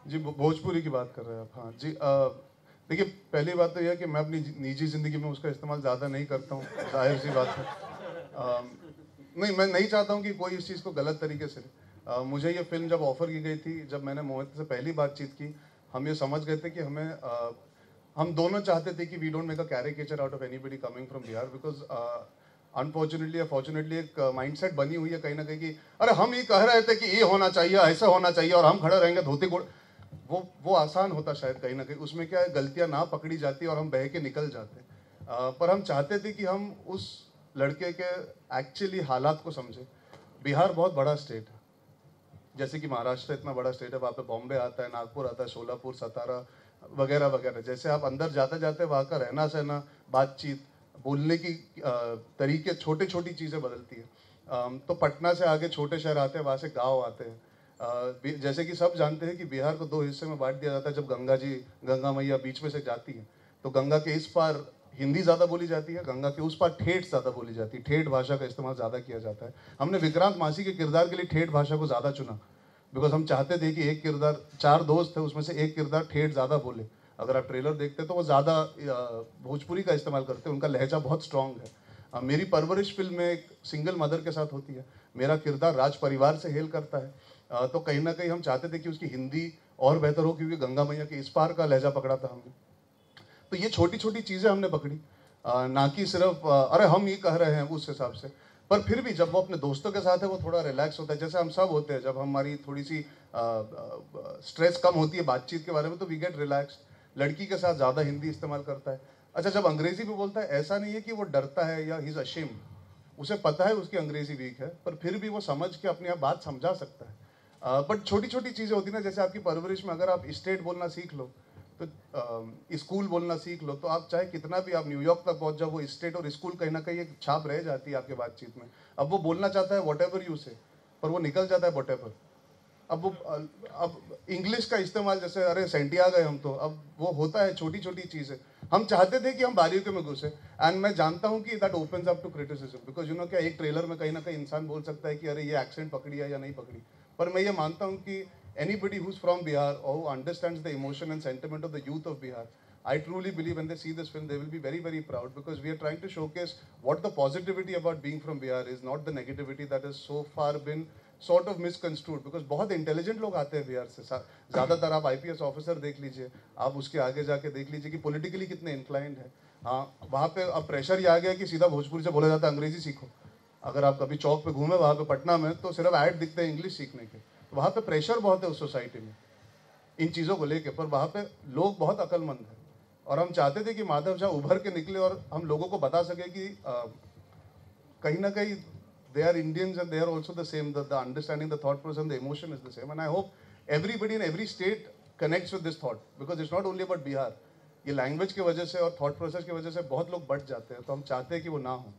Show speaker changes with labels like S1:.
S1: जी भोजपुरी की बात कर रहे हैं आप। हाँ जी, देखिए पहली बात तो यह है कि मैं अपनी निजी ज़िंदगी में उसका इस्तेमाल ज़्यादा नहीं करता हूँ, जाहिर सी बात है। नहीं, मैं नहीं चाहता हूँ कि कोई इस चीज़ को गलत तरीके से मुझे ये फिल्म जब ऑफ़र की गई थी, जब मैंने मोहित से पहली बातचीत की, हम ये समझ गए थे कि हम दोनों चाहते थे कि we don't make a caricature out of anybody coming from Bihar, because unfortunately या फॉर्चुनेटली एक माइंडसेट बनी हुई है कहीं ना कहीं कि अरे हम ये कह रहे थे कि ये होना चाहिए, ऐसा होना चाहिए, और हम खड़े रहेंगे धोती कोट। वो आसान होता शायद कहीं ना कहीं, उसमें क्या है, गलतियां ना पकड़ी जाती और हम बह के निकल जाते। पर हम चाहते थे कि हम उस लड़के के एक्चुअली हालात को समझें। बिहार बहुत बड़ा स्टेट है, जैसे कि महाराष्ट्र इतना बड़ा स्टेट है, वहाँ पे बॉम्बे आता है, नागपुर आता है, सोलापुर, सतारा वगैरह वगैरह। जैसे आप अंदर जाते जाते वहाँ का रहना सहना, बातचीत, बोलने की तरीके, छोटी छोटी चीज़ें बदलती है। तो पटना से आगे छोटे शहर आते हैं, वहाँ से गाँव आते हैं। जैसे कि सब जानते हैं कि बिहार को दो हिस्से में बांट दिया जाता है। जब गंगा मैया बीच में से जाती है, तो गंगा के इस पार हिंदी ज़्यादा बोली जाती है, गंगा के उस पार ठेठ ज़्यादा बोली जाती है, ठेठ भाषा का इस्तेमाल ज़्यादा किया जाता है। हमने विक्रांत मासी के किरदार के लिए ठेठ भाषा को ज़्यादा चुना, बिकॉज हम चाहते थे कि एक किरदार, 4 दोस्त थे उसमें से एक किरदार ठेठ ज़्यादा बोले। अगर आप ट्रेलर देखते तो वो ज़्यादा भोजपुरी का इस्तेमाल करते हैं, उनका लहजा बहुत स्ट्रांग है। मेरी परवरिश फिल्म में एक सिंगल मदर के साथ होती है, मेरा किरदार राज परिवार से हेल करता है। तो कहीं ना कहीं हम चाहते थे कि उसकी हिंदी और बेहतर हो, क्योंकि गंगा मैया के इस पार का लहजा पकड़ा था हमने। तो ये छोटी छोटी चीज़ें हमने पकड़ी, ना कि सिर्फ अरे हम ये कह रहे हैं उस हिसाब से। पर फिर भी जब वो अपने दोस्तों के साथ है, वो थोड़ा रिलैक्स होता है, जैसे हम सब होते हैं। जब हमारी थोड़ी सी स्ट्रेस कम होती है बातचीत के बारे में, तो वी गेट रिलैक्स्ड। लड़की के साथ ज़्यादा हिंदी इस्तेमाल करता है। अच्छा, जब अंग्रेजी भी बोलता है, ऐसा नहीं है कि वो डरता है या ही इज़ अशेम्ड, उसे पता है उसकी अंग्रेजी वीक है, पर फिर भी वो समझ के अपनी आप बात समझा सकता है। बट छोटी छोटी चीज़ें होती ना, जैसे आपकी परवरिश में अगर आप स्टेट बोलना सीख लो, तो स्कूल बोलना सीख लो, तो आप चाहे कितना भी आप न्यूयॉर्क तक पहुंच जाओ, वो स्टेट और स्कूल कहीं ना कहीं एक छाप रह जाती है आपके बातचीत में। अब वो बोलना चाहता है वॉट एवर यू से, पर वो निकल जाता है वॉट एवर। अब इंग्लिश का इस्तेमाल, जैसे अरे सेंटी आ गए हम, तो अब वो होता है छोटी छोटी चीज़ें। हम चाहते थे कि हम बारीकियों में घुसे, एंड मैं जानता हूँ कि that opens up to criticism, because you know क्या, एक ट्रेलर में कहीं ना कहीं इंसान बोल सकता है कि अरे ये एक्सेंट पकड़ी है या नहीं पकड़ी। पर मैं ये मानता हूँ कि anybody who's from Bihar or who understands the emotion and sentiment of the youth of Bihar, I truly believe when they see this film, they will be very, very proud, because we are trying to showcase what the positivity about being from Bihar is, not the negativity that has so far been sort of misconstrued. Because बहुत intelligent लोग आते हैं बिहार से, ज़्यादातर आप IPS officer देख लीजिए, आप उसके आगे जाके देख लीजिए कि पॉलिटिकली कितने इंक्लाइंड है। हाँ, वहाँ पे अब प्रेशर ये आ गया कि सीधा भोजपुरी से बोला जाता है अंग्रेजी सीखो। अगर आप कभी चौक पे घूमे वहाँ पे पटना में, तो सिर्फ ऐड दिखते हैं इंग्लिश सीखने के। तो वहाँ पे प्रेशर बहुत है उस सोसाइटी में इन चीज़ों को लेके, पर वहाँ पे लोग बहुत अक्लमंद हैं। और हम चाहते थे कि माधव झा उभर के निकले और हम लोगों को बता सके कि कहीं ना कहीं they are Indians and they are also the same. The understanding, the thought process, and the emotion is the same. And I hope everybody in every state connects with this thought, because it's not only about Bihar. ये language की वजह से और thought process की वजह से बहुत लोग बट जाते हैं, तो हम चाहते हैं कि वो ना हो।